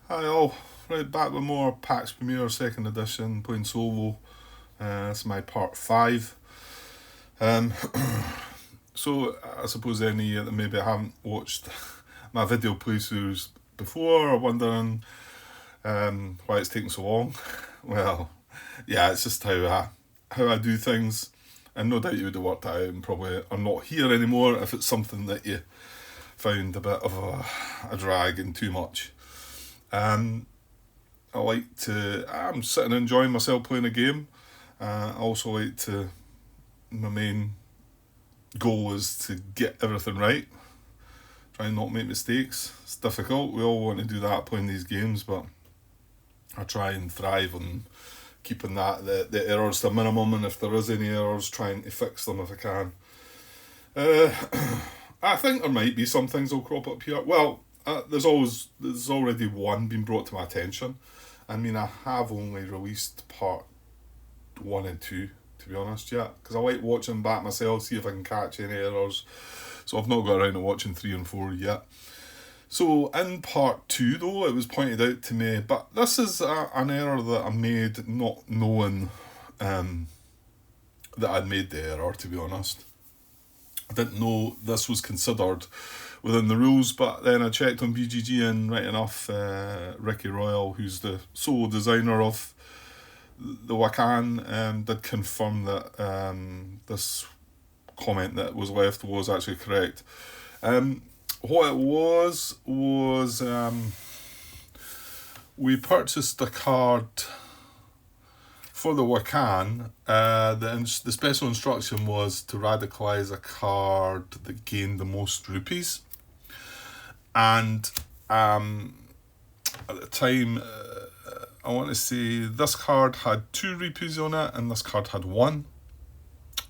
Hi all, right back with more Pamir second edition, playing solo. This is my part 5. Um, so I suppose any that maybe haven't watched my video playthroughs before are wondering why it's taking so long. Well, yeah, it's just how I do things, and no doubt you would have worked that out and probably are not here anymore if it's something that you found a bit of a drag and too much. Um, I like to. I'm sitting enjoying myself playing a game. I also like to. My main goal is to get everything right. Try and not make mistakes. It's difficult. We all want to do that playing these games, but I try and thrive on keeping the errors to a minimum, and if there is any errors, trying to fix them if I can. Uh, I think there might be some things that'll crop up here. Well, there's already one been brought to my attention. I mean, I have only released part 1 and 2, to be honest, yeah, because I like watching back myself, see if I can catch any errors. So I've not got around to watching 3 and 4 yet. So in part 2, though, it was pointed out to me, but this is an error that I made not knowing um, that I'd made the error, to be honest. I didn't know this was considered within the rules, but then I checked on BGG, and right enough, Ricky Royal, who's the sole designer of the Wakan, did confirm that this comment that was left was actually correct. What it was we purchased a card for the Wakan. The special instruction was to radicalize a card that gained the most rupees, and at the time, I want to say this card had 2 rupees on it, and this card had 1.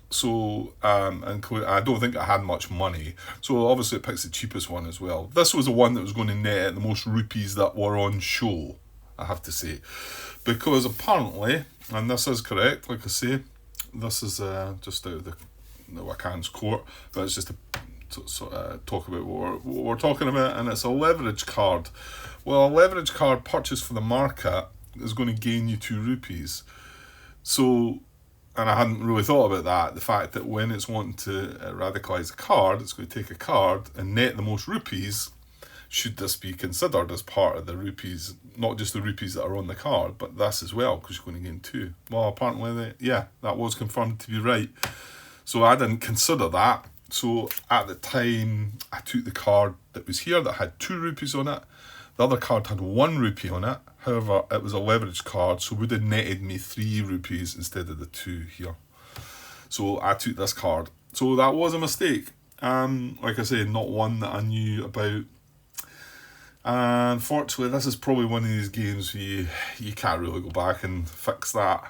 So, and I don't think it had much money. So obviously it picks the cheapest one as well. This was the one that was going to net the most rupees that were on show, I have to say. Because apparently, and this is correct, like I say, this is just out of the Wakan's court, but it's just to sort of talk about what we're talking about, and it's a leverage card. Well, a leverage card purchased for the market is going to gain you 2 rupees. So, and I hadn't really thought about that. The fact that when it's wanting to radicalise a card, it's going to take a card and net the most rupees. Should this be considered as part of the rupees, not just the rupees that are on the card, but this as well, because you're going to gain 2? Well, apparently, that was confirmed to be right. So I didn't consider that. So at the time, I took the card that was here that had 2 rupees on it. The other card had 1 rupee on it. However, it was a leverage card, so it would have netted me 3 rupees instead of the 2 here. So I took this card. So that was a mistake. Like I say, not one that I knew about. And unfortunately, this is probably one of these games where you can't really go back and fix that.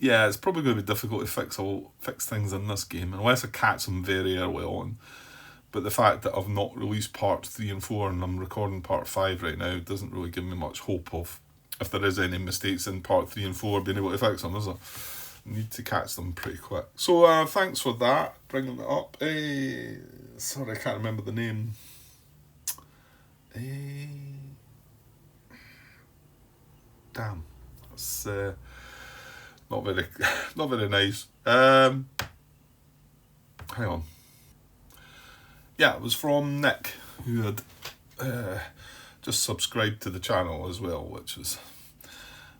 Yeah, it's probably going to be difficult to fix things in this game unless I catch them very early on. But the fact that I've not released part 3 and 4 and I'm recording part 5 right now doesn't really give me much hope of, if there is any mistakes in part 3 and 4, being able to fix them, is there? Need to catch them pretty quick. So thanks for that, bringing it up. Sorry, I can't remember the name. Damn, that's not very, not very nice. Hang on. Yeah, it was from Nick, who had just subscribed to the channel as well, which was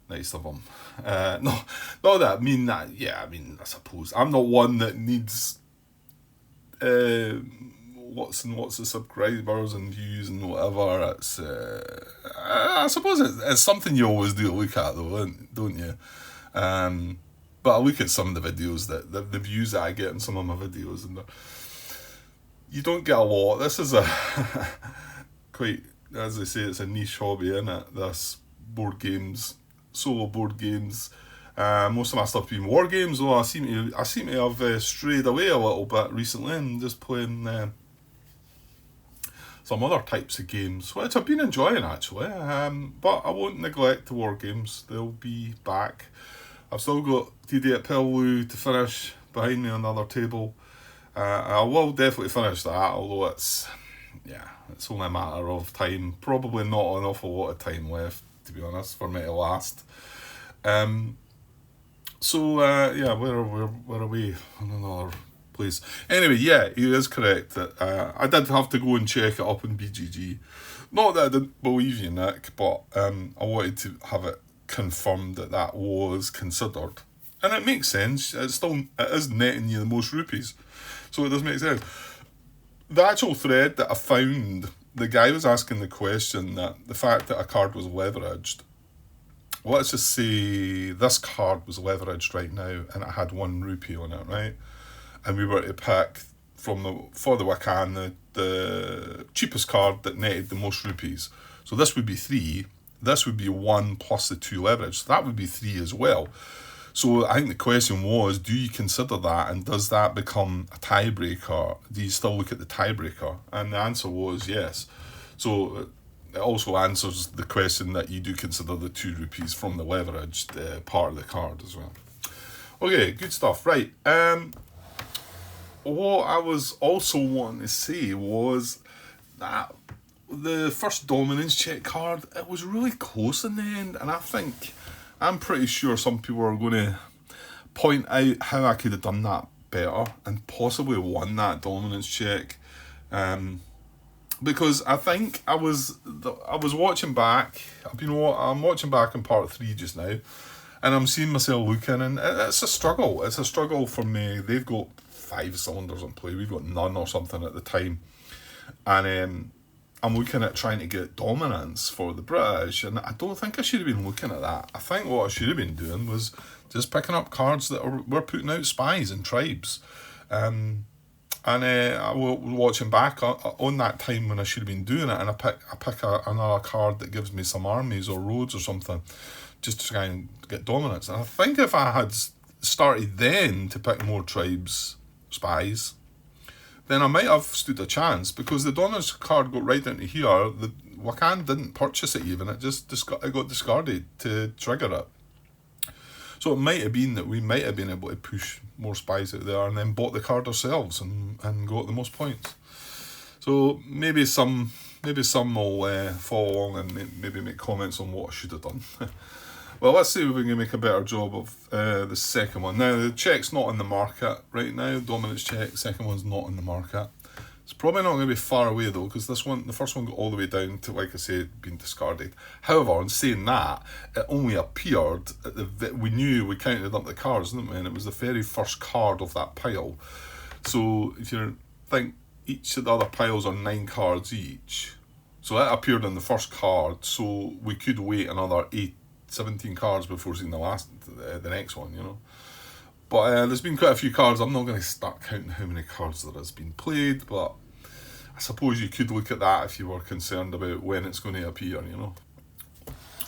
nice of him. No, not that. I mean that. Yeah, I mean, I suppose I'm not one that needs lots and lots of subscribers and views and whatever. It's I suppose it's something you always do look at, though, don't you? But I look at some of the videos that the views that I get in some of my videos, and you don't get a lot. This is a quite, as I say, it's a niche hobby, isn't it? This solo board games. Most of my stuff being war games, though I seem to have strayed away a little bit recently and just playing some other types of games, which I've been enjoying actually. But I won't neglect the war games; they'll be back. I've still got TD at Pillu to finish behind me on the other table. I will definitely finish that, although yeah, it's only a matter of time. Probably not an awful lot of time left, to be honest, for me to last. Um, yeah, where are we? On another place. Anyway, yeah, he is correct that I did have to go and check it up in BGG. Not that I didn't believe you, Nick, but I wanted to have it confirmed that that was considered, and it makes sense. It is netting you the most rupees, so it does make sense. The actual thread that I found, the guy was asking the question that the fact that a card was leveraged. Let's just say this card was leveraged right now, and it had 1 rupee on it, right? And we were to pick for the Wakan the cheapest card that netted the most rupees. So this would be 3. This would be 1 plus the 2 leverage. So that would be 3 as well. So I think the question was, do you consider that, and does that become a tiebreaker? Do you still look at the tiebreaker? And the answer was yes. So it also answers the question that you do consider the 2 rupees from the leveraged part of the card as well. Okay, good stuff. Right. What I was also wanting to say was that the first dominance check card, it was really close in the end, and I'm pretty sure some people are going to point out how I could have done that better and possibly won that dominance check. Because I think I was watching back. I'm watching back in part 3 just now, and I'm seeing myself looking, and it's a struggle. It's a struggle for me. They've got 5 cylinders in play. We've got none or something at the time, and I'm looking at trying to get dominance for the British, and I don't think I should have been looking at that. I think what I should have been doing was just picking up cards that were putting out spies and tribes. And I was watching back on that time when I should have been doing it, and I pick another card that gives me some armies or roads or something, just to try and get dominance. And I think if I had started then to pick more tribes, spies, then I might have stood a chance, because the dominance card got right into here. The Wakan didn't purchase it even, it got discarded to trigger it. So it might have been that we might have been able to push more spies out there and then bought the card ourselves and got the most points. So maybe some will follow along and maybe make comments on what I should have done. Well, let's see if we can make a better job of the second one. Now, the check's not in the market right now. Dominance check, second one's not in the market. It's probably not going to be far away though, because the first one got all the way down to, like I said, being discarded. However, in saying that, it only appeared we knew, we counted up the cards, didn't we? And it was the very first card of that pile. So if you think each of the other piles are 9 cards each, so that appeared in the first card. So we could wait another 17 cards before seeing the next one, you know. But there's been quite a few cards. I'm not going to start counting how many cards there has been played, but I suppose you could look at that if you were concerned about when it's going to appear, you know.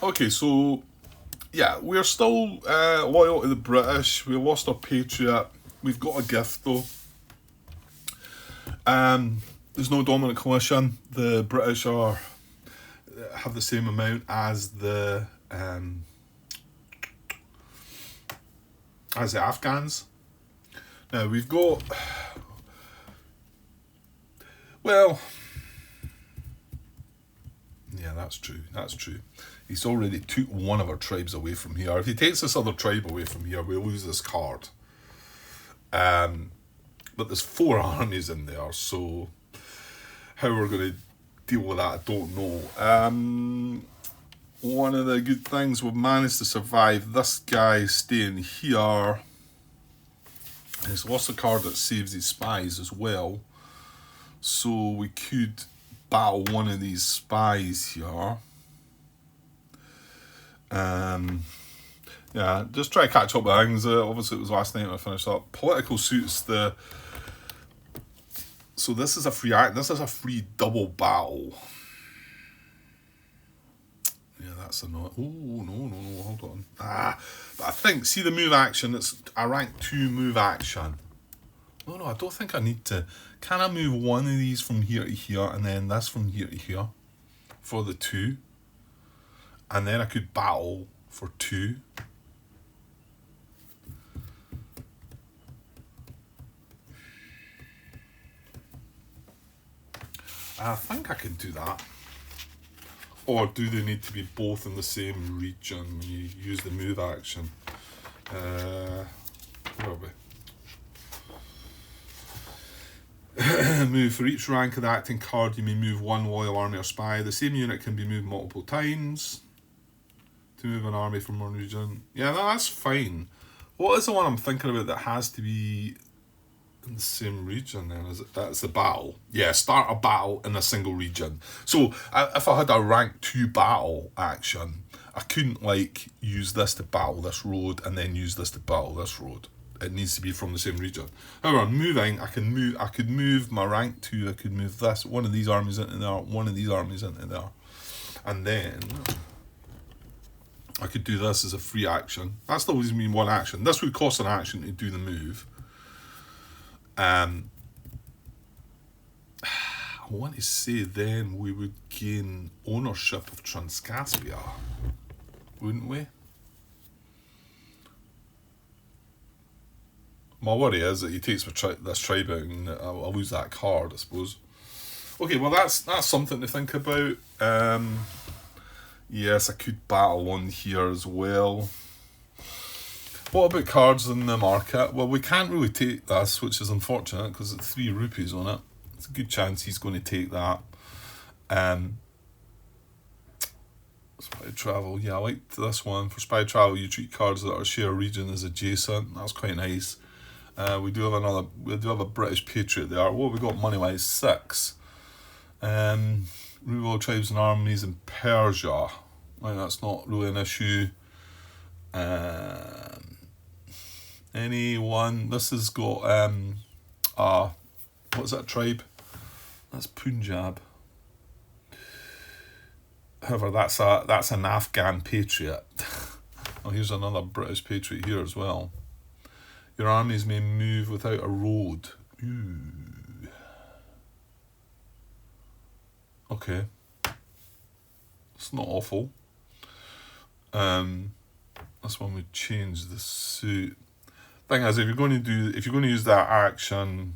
Okay, so yeah, we're still loyal to the British. We lost our Patriot. We've got a gift though. There's no dominant coalition. The British have the same amount as the Afghans. Now we've got, well, yeah, that's true. He's already took one of our tribes away from here. If he takes this other tribe away from here, we lose this card. But there's 4 armies in there, so how we're going to deal with that, I don't know. One of the good things, we've managed to survive this guy staying here. He's lost a card that saves his spies as well. So we could battle one of these spies here. Yeah, just try to catch up with things. Obviously it was last night when I finished up. Political suits the... So this is a free double battle. Yeah, that's a not. Oh, no, hold on. But I think, see the move action, it's a rank 2 move action. No, I don't think I need to. Can I move one of these from here to here and then this from here to here for the 2? And then I could battle for 2. I think I can do that. Or do they need to be both in the same region when you use the move action? Where are we? Move. For each rank of the acting card, you may move one loyal army or spy. The same unit can be moved multiple times to move an army from one region. Yeah, no, that's fine. What is the one I'm thinking about that has to be in the same region then? Is it that's the battle? Yeah, start a battle in a single region. So if I had a rank 2 battle action, I couldn't like use this to battle this road and then use this to battle this road. It needs to be from the same region. However, moving, I could move my rank 2, I could move this, one of these armies into there, one of these armies into there. And then I could do this as a free action. That still always mean one action. This would cost an action to do the move. I want to say then we would gain ownership of Transcaspia, wouldn't we? My worry is that he takes this tribe out and I'll lose that card, I suppose. Okay, well that's something to think about. Yes, I could battle one here as well. What about cards in the market? Well, we can't really take this, which is unfortunate because it's 3 rupees on it. It's a good chance he's going to take that. Spy travel, yeah, I liked this one. For spy travel, you treat cards that are share region as adjacent. That's quite nice. We do have a British Patriot there. What have we got money wise? 6. Rural tribes and armies in Persia. Well, that's not really an issue. Anyone? This has got what's that tribe? That's Punjab. However, that's an Afghan patriot. Oh, here's another British patriot here as well. Your armies may move without a road. Ooh. Okay. It's not awful. This one would change the suit. Thing is, if you're going to use that action,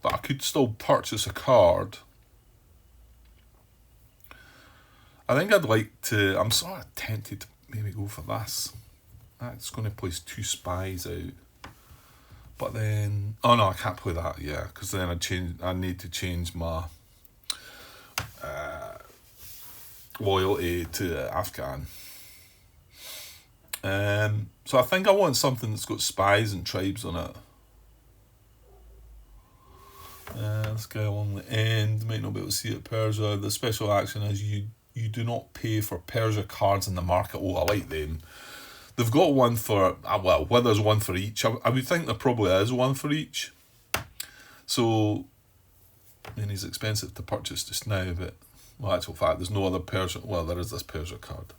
but I could still purchase a card. I think I'd like to. I'm sort of tempted to maybe go for this. That's going to place 2 spies out. But then, oh no, I can't play that. Yeah, because then I need to change my loyalty to Afghan. So I think I want something that's got spies and tribes on it. This guy along the end might not be able to see it. Persia. The special action is you do not pay for Persia cards in the market. Oh, I like them. They've got one for, well, whether there's one for each. I would think there probably is one for each. So, I mean, he's expensive to purchase just now, but, well, actual fact, there's no other Persia. Well, there is this Persia card.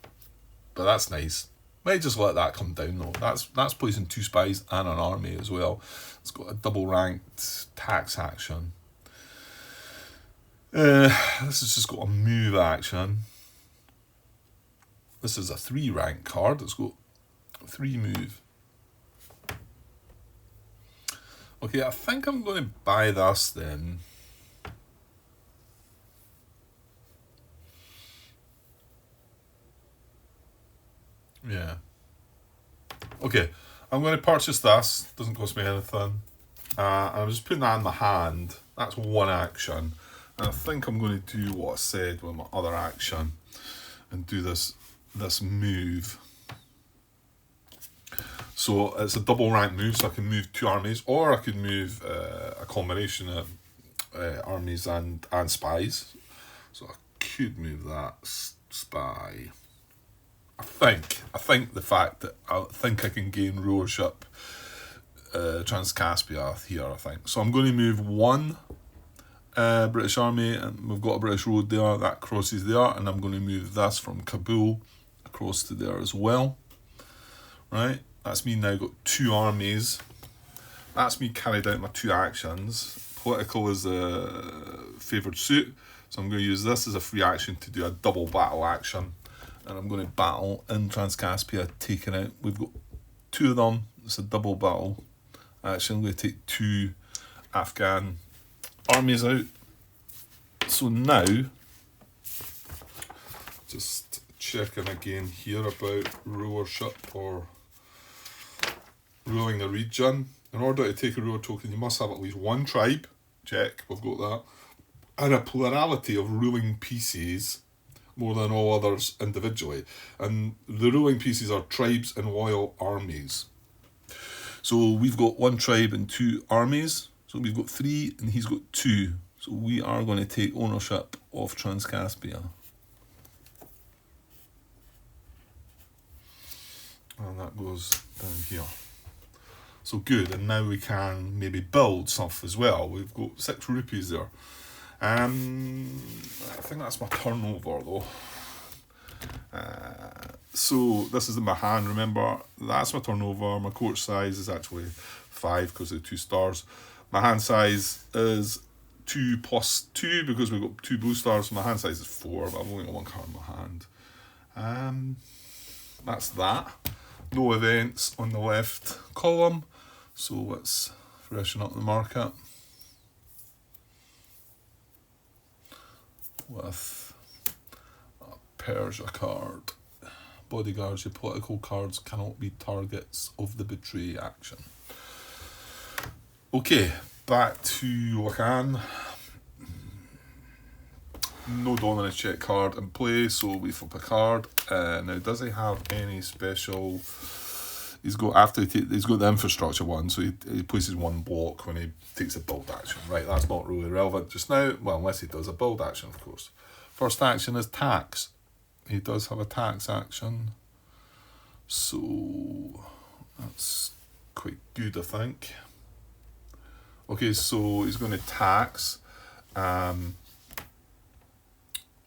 But that's nice. Might just let that come down, though. That's placing 2 spies and an army as well. It's got a double-ranked tax action. This has just got a move action. This is a 3-rank card. It's got 3 move. Okay, I think I'm going to buy this then. Yeah. Okay, I'm going to purchase this. Doesn't cost me anything. And I'm just putting that in my hand. That's one action. And I think I'm going to do what I said with my other action and do this move. So it's a double rank move, so I can move 2 armies, or I could move a combination of armies and spies. So I could move that spy. I think the fact that I think I can gain rulership Transcaspia here, I think. So I'm going to move 1 British army, and we've got a British road there, that crosses there, and I'm going to move this from Kabul across to there as well. Right, that's me now got 2 armies. That's me carried out my 2 actions. Political is a favoured suit, so I'm going to use this as a free action to do a double battle action. And I'm going to battle in Transcaspia, taking out. We've got 2 of them. It's a double battle action. I'm going to take 2 Afghan armies out. So now, just checking again here about rulership or ruling the region. In order to take a ruler token, you must have at least one tribe. Check, we've got that. And a plurality of ruling pieces, more than all others individually. And the ruling pieces are tribes and loyal armies. So we've got one tribe and 2 armies. So we've got 3 and he's got 2. So we are going to take ownership of Transcaspia. And that goes down here. So good, and now we can maybe build stuff as well. We've got 6 rupees there. I think that's my turnover though. So this is in my hand, remember, that's my turnover. My court size is actually 5 because of the 2 stars. My hand size is 2 plus 2 because we've got 2 blue stars. So my hand size is 4, but I've only got 1 card in my hand. That's that. No events on the left column. So let's freshen up the market with a Persia card. Bodyguards, your political cards cannot be targets of the betray action. Okay, back to Lacan. No dominance check card in play, so we flip a card. Now, does he have any special? He's got he's got the infrastructure one, so he places 1 block when he takes a build action. Right, that's not really relevant just now. Well, unless he does a build action, of course. First action is tax. He does have a tax action, so that's quite good, I think. Okay, so he's going to tax. The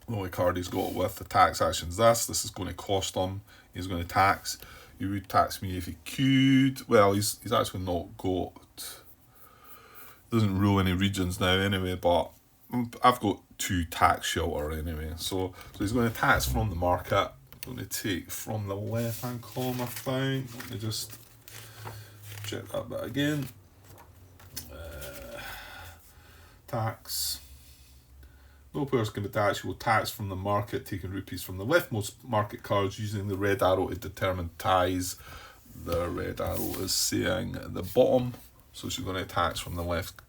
only card he's got with the tax action is this. This is going to cost him. He's going to tax. He would tax me if he could. Well, he's actually not got... Doesn't rule any regions now anyway, but I've got 2 tax shelter anyway. So he's going to tax from the market. I'm going to take from the left-hand column, I think. Let me just check that bit again. Tax. No players can be taxed. You will tax from the market, taking rupees from the leftmost market cards using the red arrow to determine ties. The red arrow is saying at the bottom, so she's going to tax from the left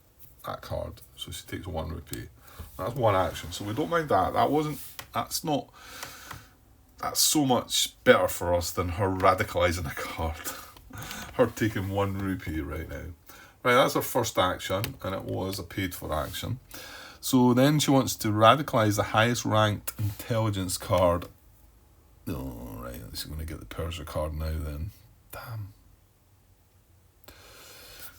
that card. So she takes 1 rupee. That's 1 action, so we don't mind that. That's so much better for us than her radicalising a card. Her taking 1 rupee right now. Right, that's her first action, and it was a paid for action. So then she wants to radicalise the highest ranked intelligence card. Oh, right, she's going to get the Persia card now then. Damn.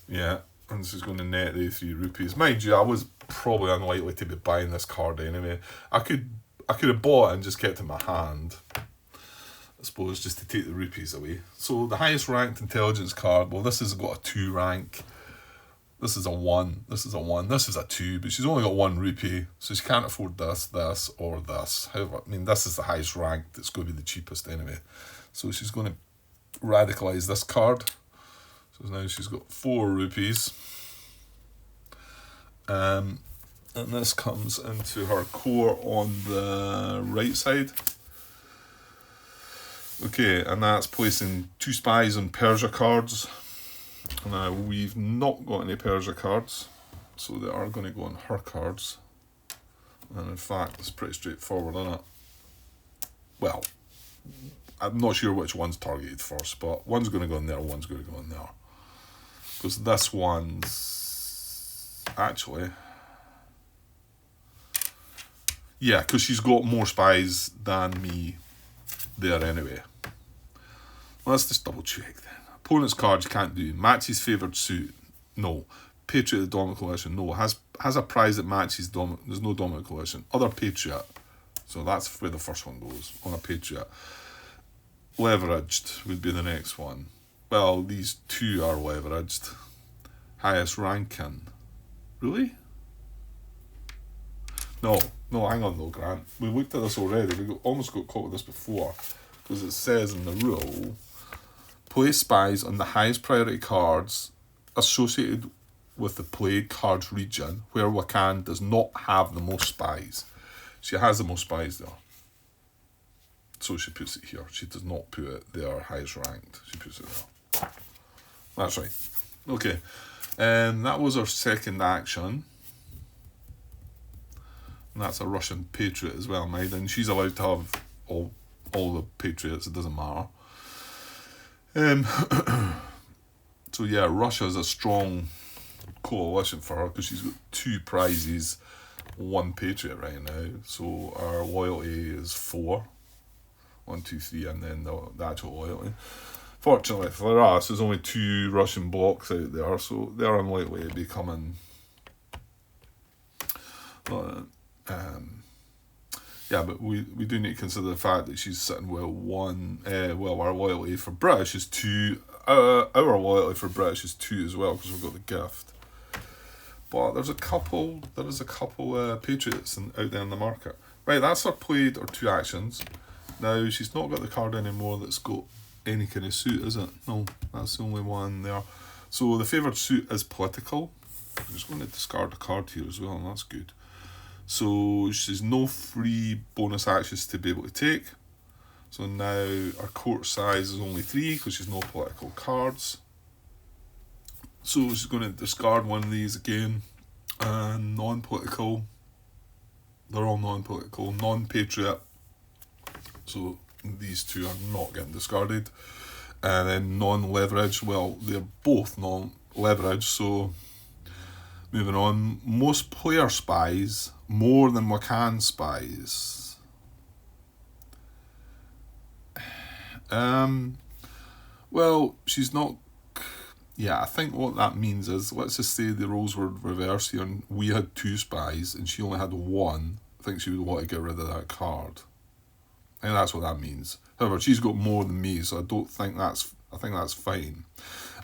Yeah, and she's going to net the 3 rupees. Mind you, I was probably unlikely to be buying this card anyway. I could have bought it and just kept it in my hand, I suppose, just to take the rupees away. So the highest ranked intelligence card, well, this has got a 2 rank. This is a 1, this is a 1, this is a 2, but she's only got 1 rupee, so she can't afford this, or this. However, I mean, this is the highest rank, it's going to be the cheapest anyway. So she's going to radicalise this card. So now she's got 4 rupees. And this comes into her core on the right side. Okay, and that's placing 2 spies on Persia cards. Now, we've not got any Persia cards, so they are going to go on her cards. And in fact, it's pretty straightforward, isn't it? Well, I'm not sure which one's targeted first, but one's going to go in there, one's going to go in there. Because this one's... Actually... Yeah, because she's got more spies than me there anyway. Let's just double check then. Opponent's cards you can't do. Matches favoured suit. No. Patriot of the Dominant Coalition. No. Has a prize that matches Dominant. There's no Dominant Coalition. Other Patriot. So that's where the first one goes. On a Patriot. Leveraged would be the next one. Well, these 2 are leveraged. Highest ranking. Really? No, hang on though, Grant. We looked at this already. We almost got caught with this before. Because it says in the rule, place spies on the highest priority cards associated with the played cards region where Wakan does not have the most spies. She has the most spies there. So she puts it here. She does not put it there highest ranked. She puts it there. That's right. Okay. That was our second action. And that's a Russian patriot as well, mind. And she's allowed to have all the patriots. It doesn't matter. So yeah, Russia's a strong coalition for her because she's got 2 prizes, 1 patriot right now. So our loyalty is 4. 1, 2, 3, and then the actual loyalty. Fortunately for us, there's only 2 Russian blocks out there, so they're unlikely to be coming. But we do need to consider the fact that she's sitting with 1. Our loyalty for British is 2. Our loyalty for British is 2 as well because we've got the gift. But there is a couple patriots out there in the market. Right, that's our played or 2 actions. Now she's not got the card anymore that's got any kind of suit, is it? No, that's the only one there. So the favoured suit is political. I'm just going to discard a card here as well, and that's good. So she's no free bonus actions to be able to take. So now our court size is only 3 because she's no political cards. So she's going to discard one of these again. And non-political. They're all non-political. Non-patriot. So these 2 are not getting discarded. And then non-leverage. Well, they're both non-leverage. So moving on. Most player spies. More than Wakan spies. Well, she's not. Yeah, I think what that means is, let's just say the roles were reversed here and we had 2 spies and she only had 1. I think she would want to get rid of that card. I think that's what that means. However, she's got more than me, so I think that's fine.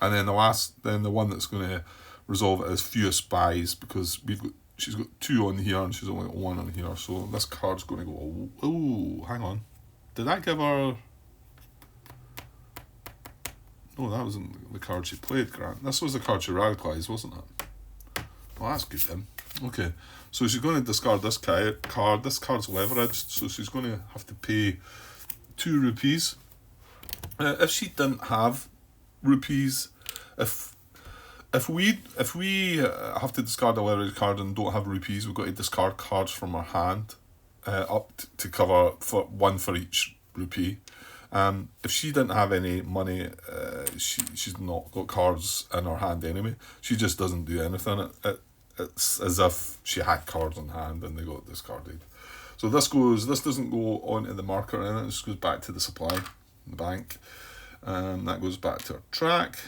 And then the one that's going to resolve it is fewest spies because she's got 2 on here and she's only got 1 on here. So this card's going to go. Oh, hang on. Did that give her? Oh, that wasn't the card she played, Grant. This was the card she radicalised, wasn't it? Well, that's good then. Okay, so she's going to discard this card. This card's leveraged, so she's going to have to pay 2 rupees. If she didn't have rupees, if we have to discard a leverage card and don't have rupees, we've got to discard cards from our hand up to cover for 1 for each rupee. If she didn't have any money, she's not got cards in her hand anyway. She just doesn't do anything. It's as if she had cards in hand and they got discarded. So this doesn't go onto the marker or anything. This goes back to the supply, the bank. That goes back to our track.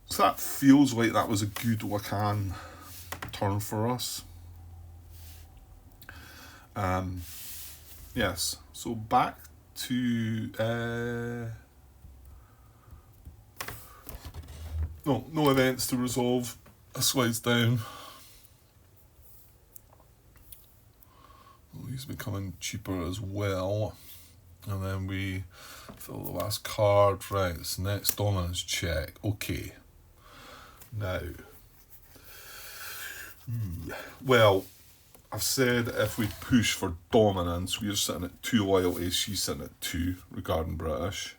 So that feels like that was a good Wakan turn for us. Yes. So back to no events to resolve. This slides down. These are becoming cheaper as well. And then we fill the last card. Right, it's next dominance check. Okay. Now, well, I've said if we push for dominance, we're sitting at 2 loyalties, she's sitting at 2 regarding British.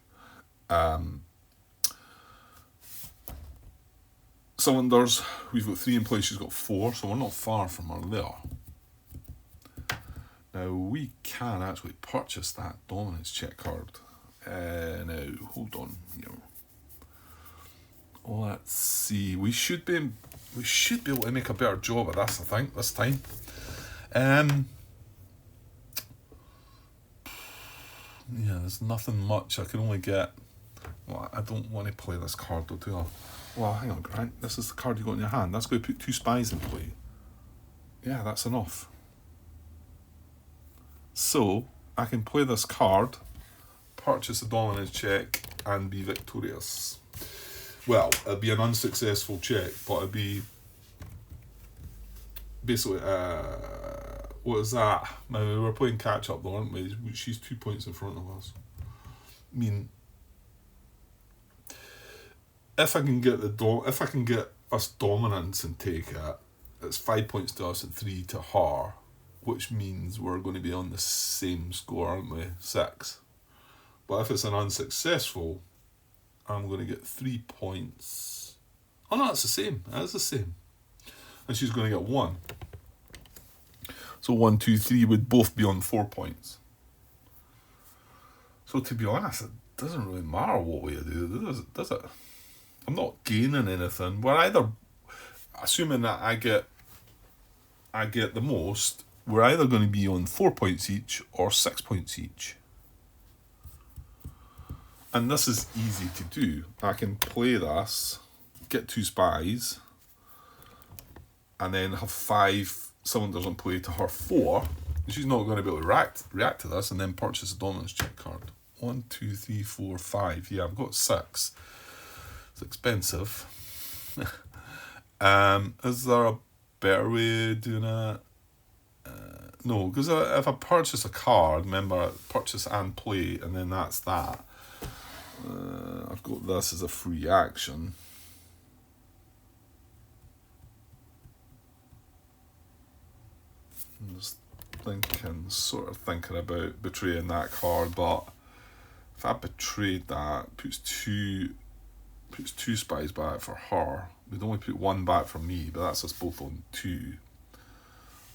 Cylinders, we've got 3 in place, she's got 4, so we're not far from her there. Now, we can actually purchase that dominance check card. Now, hold on here. Let's see, we should be able to make a better job of this, I think, this time. Yeah, there's nothing much. I can only get. Well, I don't want to play this card though, do I? Well, hang on, Grant. This is the card you got in your hand. That's going to put 2 spies in play. Yeah, that's enough. So I can play this card, purchase a dominance check, and be victorious. Well, it'd be an unsuccessful check, but it'd be basically, what is that? Now, we were playing catch up though, aren't we? She's 2 points in front of us. I mean, if I can get us dominance and take it, it's 5 points to us and 3 to her, which means we're going to be on the same score, aren't we? 6. But if it's an unsuccessful, I'm going to get 3 points. Oh no, it's the same. It's the same. And she's going to get 1. So 1, 2, 3 would both be on 4 points. So to be honest, it doesn't really matter what way I do, does it? I'm not gaining anything. We're either, assuming that I get the most, we're either going to be on 4 points each or 6 points each. And this is easy to do. I can play this, get 2 spies, and then have 5 cylinders on play to her 4. She's not going to be able to react to this, and then purchase a dominance check card. 1, 2, 3, 4, 5. Yeah, I've got 6. It's expensive. Is there a better way of doing it? No, because if I purchase a card, remember, purchase and play, and then that's that. I've got this as a free action. I'm just sort of thinking about betraying that card, but if I betrayed that, puts two spies back for her. We'd only put 1 back for me, but that's us both on 2.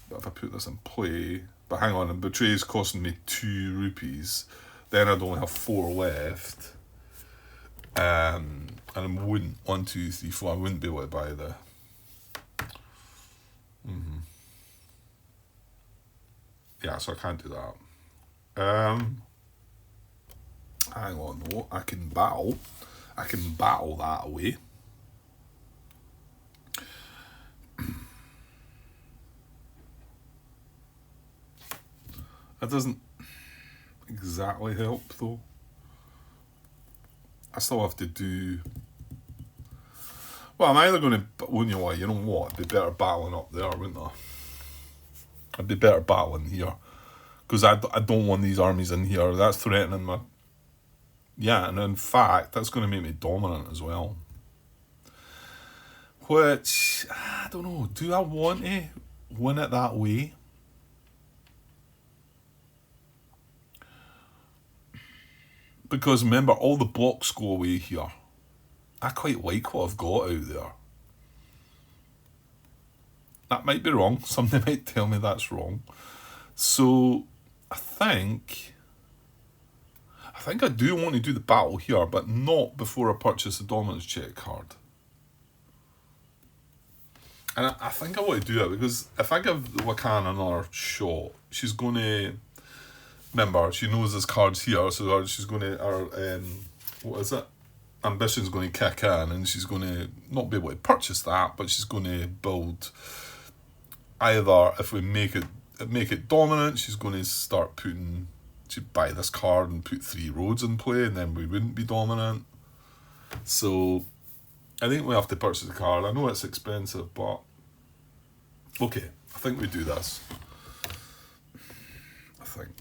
But if I put this in play, but hang on, and betray's costing me 2 rupees, then I'd only have 4 left. And I wouldn't, 1, 2, 3, 4, I wouldn't be able to buy the. Yeah, so I can't do that. Hang on, though. I can battle that away. That doesn't exactly help, though. I still have to do. Well, I'm either going to. Well, you know what? I'd be better battling up there, wouldn't I? I'd be better battling here. Because I don't want these armies in here. That's threatening my. Yeah, and in fact, that's going to make me dominant as well. Which, I don't know. Do I want to win it that way? Because remember, all the blocks go away here. I quite like what I've got out there. That might be wrong. Somebody might tell me that's wrong. So, I think I do want to do the battle here, but not before I purchase the dominance check card. And I think I want to do it because if I give Wakan another shot, she's going to. Remember, she knows there's cards here, so she's going to. What is it? Ambition's going to kick in, and she's going to not be able to purchase that, but she's going to build. Either if we make it dominant, she's going to start putting. She'd buy this card and put 3 roads in play, and then we wouldn't be dominant. So, I think we have to purchase a card. I know it's expensive, but okay, I think we do this. I think.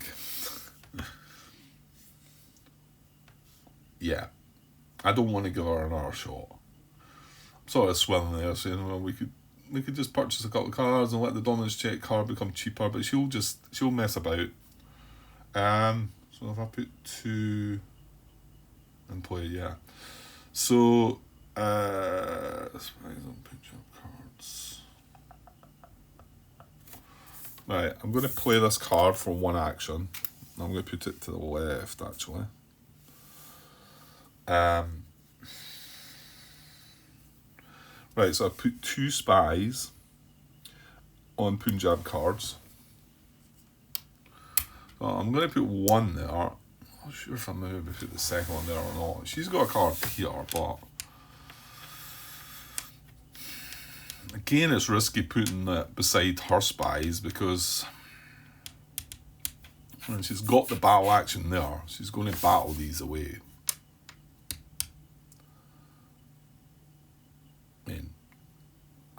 Yeah, I don't want to give her another shot. I'm sort of swelling there, saying, well, we could just purchase a couple of cards and let the dominance check card become cheaper, but she'll mess about. So if I put 2 in play, yeah. So spies on picture cards. Right, I'm going to play this card for 1 action. I'm going to put it to the left, actually. Right, so I put 2 spies on Punjab cards. So I'm going to put 1 there. I'm not sure if I'm going to put the second one there or not. She's got a card here, but again, it's risky putting it beside her spies because when she's got the battle action there, she's going to battle these away.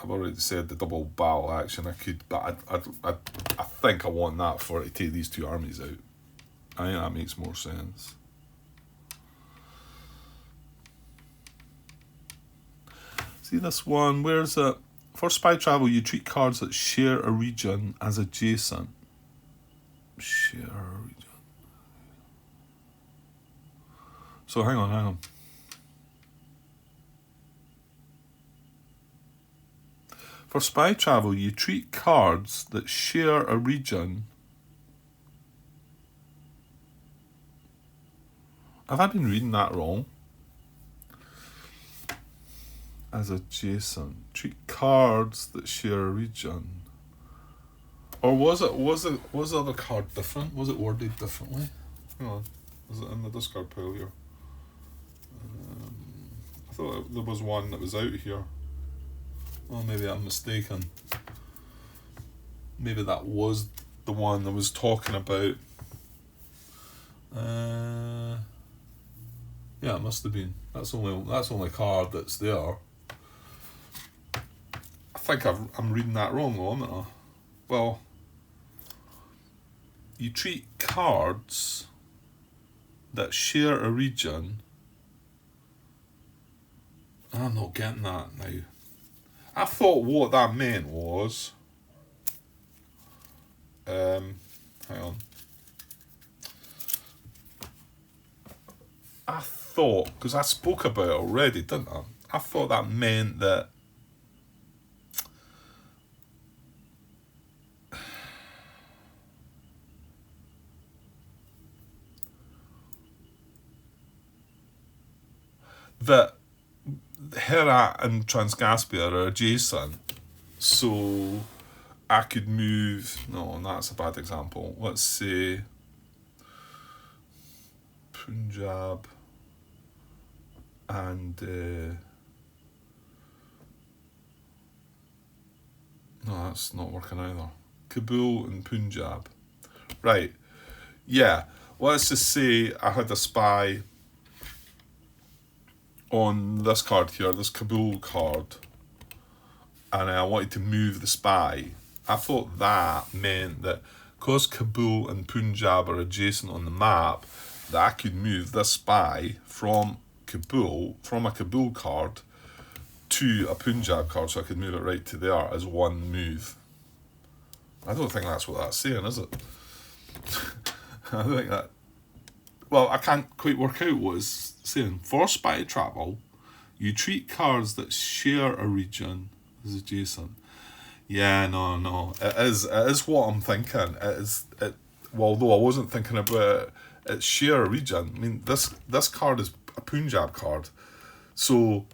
I've already said the double battle action. I could, but I think I want that for it to take these 2 armies out. I think that makes more sense. See this one, where is it? For spy travel, you treat cards that share a region as adjacent. Share a region. So hang on. For spy travel, you treat cards that share a region. Have I been reading that wrong? As adjacent. Treat cards that share a region. Or was the other card different? Was it worded differently? Hang on. Was it in the discard pile here? I thought there was one that was out here. Well, maybe I'm mistaken. Maybe that was the one I was talking about. Yeah, it must have been. That's only card that's there. I think I'm reading that wrong though, am I? Well, you treat cards that share a region. I'm not getting that now. I thought what that meant was, hang on. I thought, because I spoke about it already, didn't I? I thought that meant that Herat and Transcaspia are adjacent, so I could move. No, that's a bad example. Let's say Punjab and no, that's not working either. Kabul and Punjab, right? Yeah. Let's just say I had a spy on this card here, this Kabul card, and I wanted to move the spy. I thought that meant that because Kabul and Punjab are adjacent on the map, that I could move this spy from a Kabul card to a Punjab card, so I could move it right to there as one move. I don't think that's what that's saying, is it? I don't think that. Well, I can't quite work out what it's saying. For spy travel, you treat cards that share a region as adjacent. Yeah, no. It is what I'm thinking. Well, although I wasn't thinking about it, it's share a region. I mean, this card is a Punjab card. So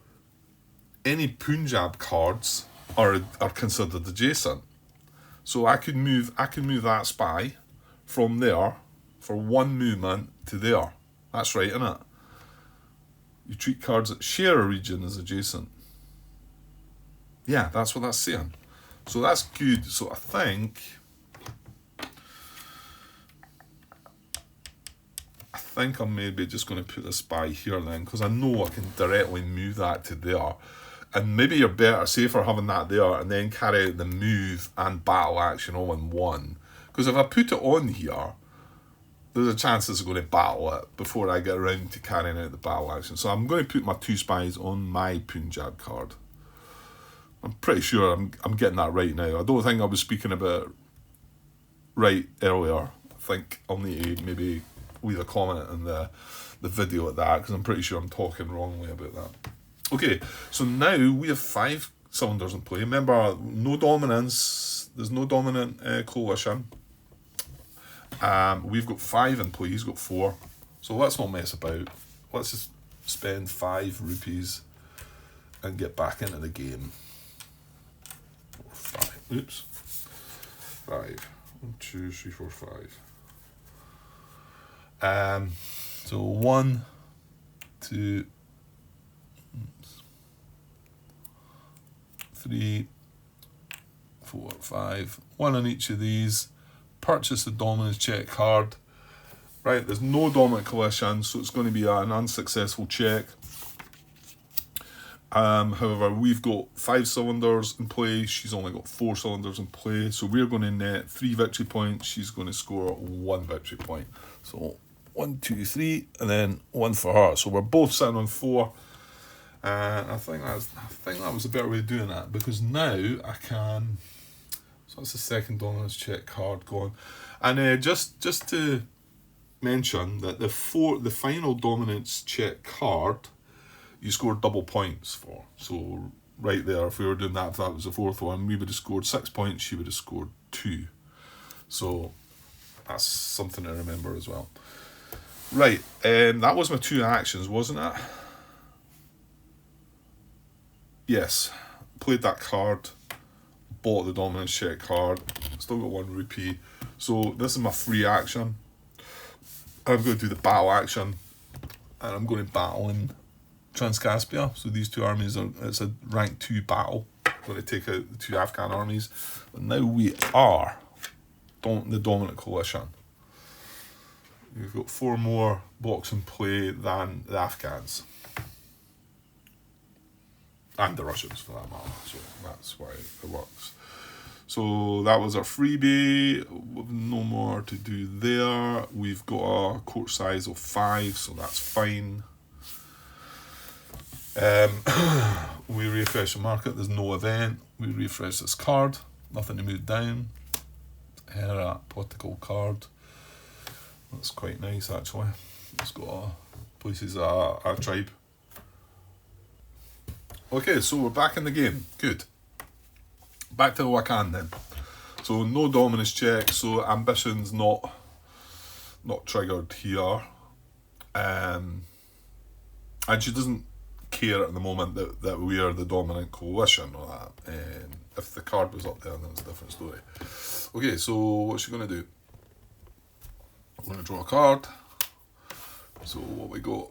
any Punjab cards are considered adjacent. So I could move that spy from there for one movement to there. That's right, isn't it? You treat cards that share a region as adjacent. Yeah, that's what that's saying. So that's good. So I think I'm maybe just going to put the spy here then, because I know I can directly move that to there. And maybe you're better, safer having that there and then carry out the move and battle action all in one. Because if I put it on here, there's a chance it's going to battle it before I get around to carrying out the battle action. So I'm going to put my two spies on my Punjab card. I'm pretty sure I'm getting that right now. I don't think I was speaking about it right earlier. I think I'll need to maybe leave a comment in the video at that, because I'm pretty sure I'm talking wrongly about that. Okay, so now we have 5 cylinders in play. Remember, no dominance. There's no dominant coalition. We've got 5 in play. He's got 4. So let's not mess about. Let's just spend 5 rupees and get back into the game. 5. Oops. 5. 1, 2, 3, 4, 5. So 1, 2, 3, 4, 5. 1 on each of these. Purchase the dominance check card. Right, there's no dominant coalition, so it's going to be an unsuccessful check. However, we've got 5 cylinders in play. She's only got 4 cylinders in play, so we're going to net 3 victory points. She's going to score 1 victory point. So 1, 2, 3, and then 1 for her. So we're both sitting on 4. And I think that was a better way of doing that, because now I can. So that's the second dominance check card gone, and just to mention that the final dominance check card you scored double points for. So right there, if we were doing that, if that was the fourth one, we would have scored 6 points. She would have scored 2. So that's something to remember as well. Right, that was my 2 actions, wasn't it? Yes, played that card, bought the dominance check card, still got 1 rupee. So this is my free action. I'm going to do the battle action, and I'm going to battle in Transcaspia. So these 2 armies it's a rank 2 battle. I'm going to take out the 2 Afghan armies. And now we are the dominant coalition. We've got 4 more blocks in play than the Afghans. And the Russians, for that matter. So that's why it works. So that was our freebie. No more to do there. We've got a court size of 5, so that's fine. We refresh the market. There's no event. We refresh this card. Nothing to move down. Hera political card. That's quite nice, actually. It's got places a tribe. Okay, so we're back in the game. Good. Back to the Wakan then. So no dominance check, so ambition's not triggered here. And she doesn't care at the moment that we are the dominant coalition or that. If the card was up there, then it's a different story. Okay, so what's she going to do? I'm going to draw a card. So what we got?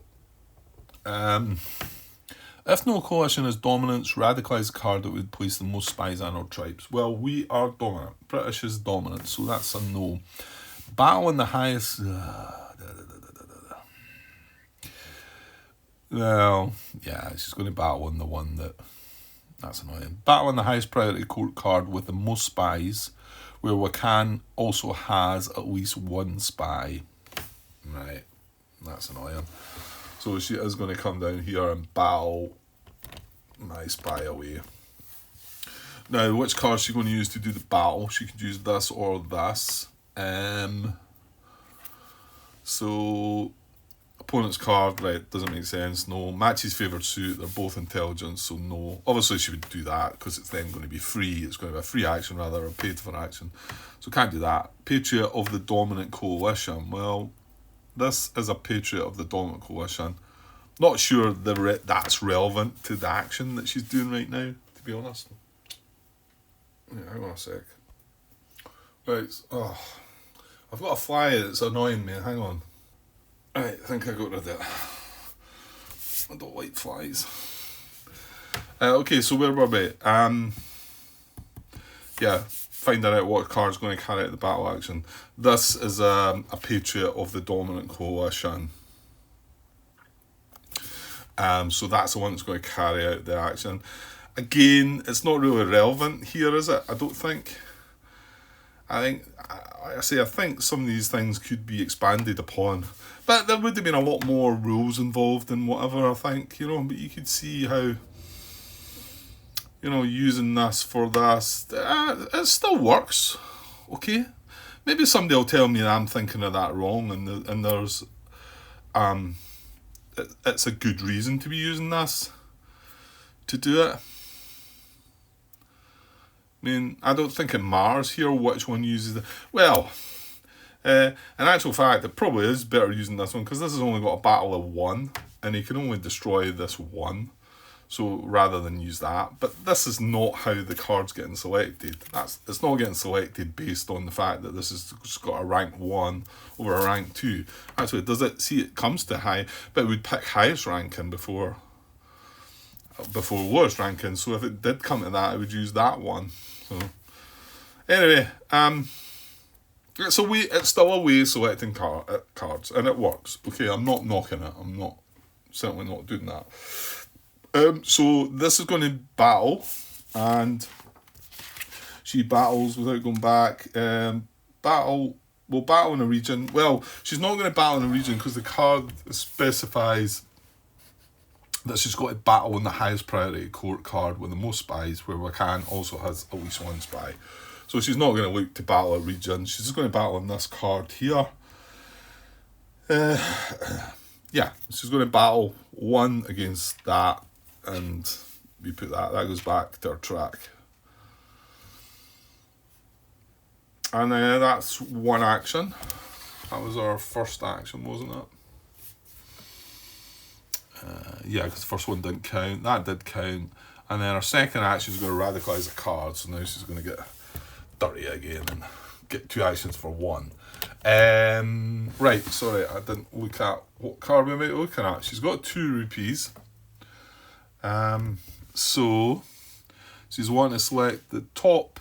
If no coalition has dominance, radicalise the card that would place the most spies on our tribes. Well, we are dominant. British is dominant, so that's a no. Battle in the highest... Well, yeah, she's going to battle on the one that... That's annoying. Battle in the highest priority court card with the most spies, where Wakan also has at least 1 spy. Right, that's annoying. So she is going to come down here and battle my spy away. Now, which card is she going to use to do the battle? She could use this or this. So, opponent's card, right, doesn't make sense, no. Matches favoured suit, they're both intelligence, so no. Obviously she would do that, because it's then going to be free. It's going to be a free action rather than paid for action. So can't do that. Patriot of the dominant coalition. Well, this is a patriot of the dominant coalition. Not sure that's relevant to the action that she's doing right now, to be honest. Yeah, hang on a sec. Right, I've got a fly that's annoying me, hang on. Right, I think I got rid of it. I don't like flies. Okay, so where were we? Yeah, finding out what card's going to carry out the battle action. This is a patriot of the dominant coalition. So that's the one that's going to carry out the action. Again, it's not really relevant here, is it? I don't think. I think some of these things could be expanded upon. But there would have been a lot more rules involved and whatever, I think, but you could see how, using this for this, it still works, okay? Maybe somebody will tell me that I'm thinking of that wrong, and there's, it's a good reason to be using this, to do it. I mean, I don't think it matters here which one uses it. Well, in actual fact, it probably is better using this one, because this has only got a battle of 1, and you can only destroy this 1. So rather than use that, but this is not how the card's getting selected. It's not getting selected based on the fact that this has just got a rank 1 over a rank 2. Actually, it comes to high, but it would pick highest ranking before lowest ranking. So if it did come to that, it would use that one. So anyway, it's still a way of selecting cards, and it works. Okay, I'm not knocking it. I'm certainly not doing that. So this is going to battle, and she battles without going back. Battle in a region. Well, she's not going to battle in a region because the card specifies that she's got to battle on the highest priority court card with the most spies, where Wakan also has at least one spy. So she's not going to look to battle a region. She's just going to battle on this card here. Yeah, she's going to battle one against that, and we put that goes back to our track. And that's one action. That was our first action, wasn't it? Yeah, because the first one didn't count. That did count. And then our second action is going to radicalise a card. So now she's going to get dirty again and get 2 actions for 1. Right, sorry, I didn't look at what card we might be looking at. She's got 2 rupees. So she's wanting to select the top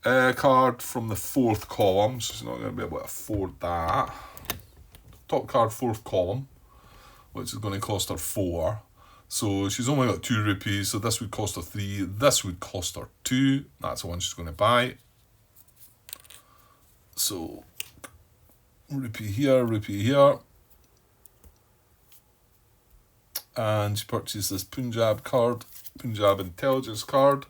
card from the 4th column. So she's not going to be able to afford that. Top card, 4th column, which is going to cost her 4. So she's only got 2 rupees, so this would cost her 3. This would cost her 2. That's the one she's going to buy. So rupee here. And she purchased this Punjab card, Punjab intelligence card.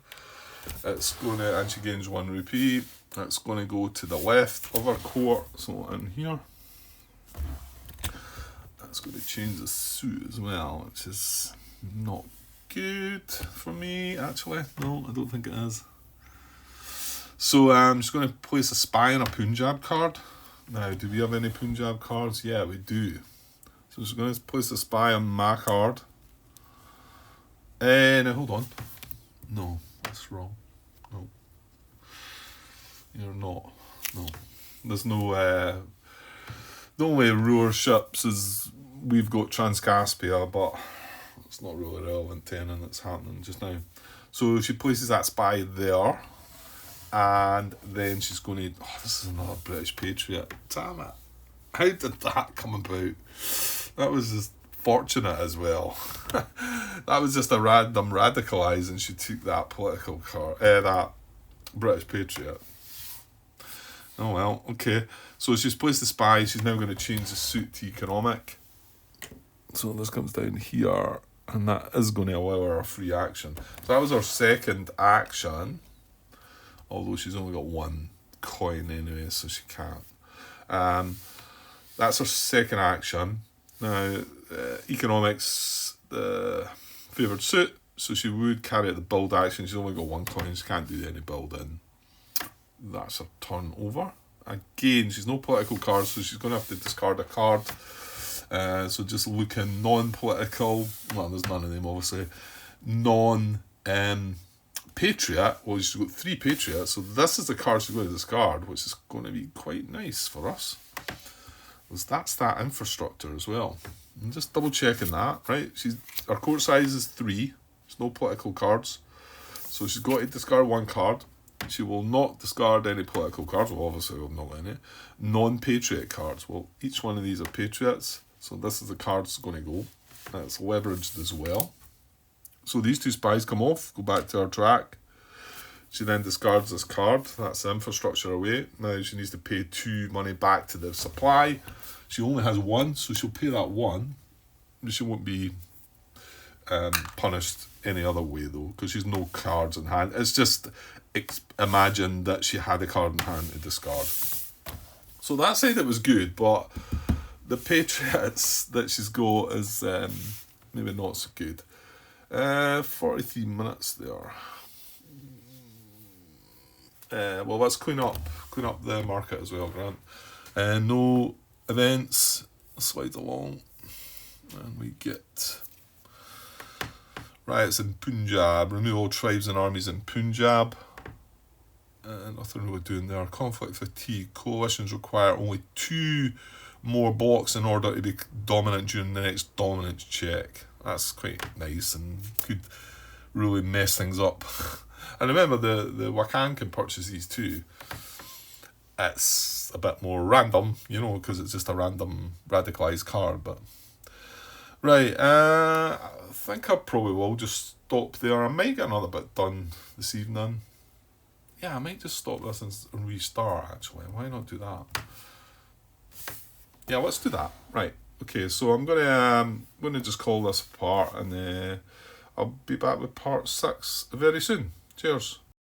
It's going to, and she gains 1 rupee. It's going to go to the left of her court, so in here. That's going to change the suit as well, which is not good for me, actually. No, I don't think it is. So she's going to place a spy on a Punjab card. Now, do we have any Punjab cards? Yeah, we do. So she's going to place a spy on my card. Now, hold on. No, that's wrong. No. You're not. No. There's no... the only rulerships is we've got Transcaspia, but it's not really relevant to anything that's happening just now. So she places that spy there, and then she's going to... Oh, this is another British Patriot. Damn it. How did that come about? That was just fortunate as well. That was just a random radicalise, and she took that political card, that British Patriot. Oh well, okay. So she's placed the spy. She's now going to change the suit to economic. So this comes down here, and that is going to allow her a free action. So that was her second action, although she's only got 1 coin anyway, so she can't. That's her second action. Now, economics, the favoured suit, so she would carry out the build action. She's only got 1 coin, she can't do any building. That's her turn over. Again, she's no political cards, so she's going to have to discard a card. So just looking non-political, well, there's none of them obviously, non-patriot, well, she's got 3 patriots, so this is the card she's going to discard, which is going to be quite nice for us. That's that infrastructure as well. I'm just double checking that, right? Her court size is 3, there's no political cards, so she's got to discard 1 card. She will not discard any political cards. Well, obviously, we'll not any. Non-patriot cards. Well, each one of these are patriots. So this is the card that's going to go. That's leveraged as well. So these 2 spies come off, go back to her track. She then discards this card. That's the infrastructure away. Now she needs to pay 2 money back to the supply. She only has 1, so she'll pay that 1. She won't be punished any other way, though, because she's no cards in hand. It's just... imagine that she had a card in hand to discard. So that side it was good, but the Patriots that she's got is maybe not so good. 43 minutes there. Well, let's clean up the market as well, Grant. No events. Slide along, and we get... Riots in Punjab. Remove all tribes and armies in Punjab. Nothing really doing there. Conflict fatigue. Coalitions require only 2 more blocks in order to be dominant during the next dominance check. That's quite nice and could really mess things up. And remember, the Wakan can purchase these too. It's a bit more random, because it's just a random radicalised card. But right, I think I probably will just stop there. I might get another bit done this evening. Yeah, I might just stop this and restart, actually. Why not do that? Yeah, let's do that. Right, Okay, so I'm gonna just call this apart, and I'll be back with part 6 very soon. Cheers.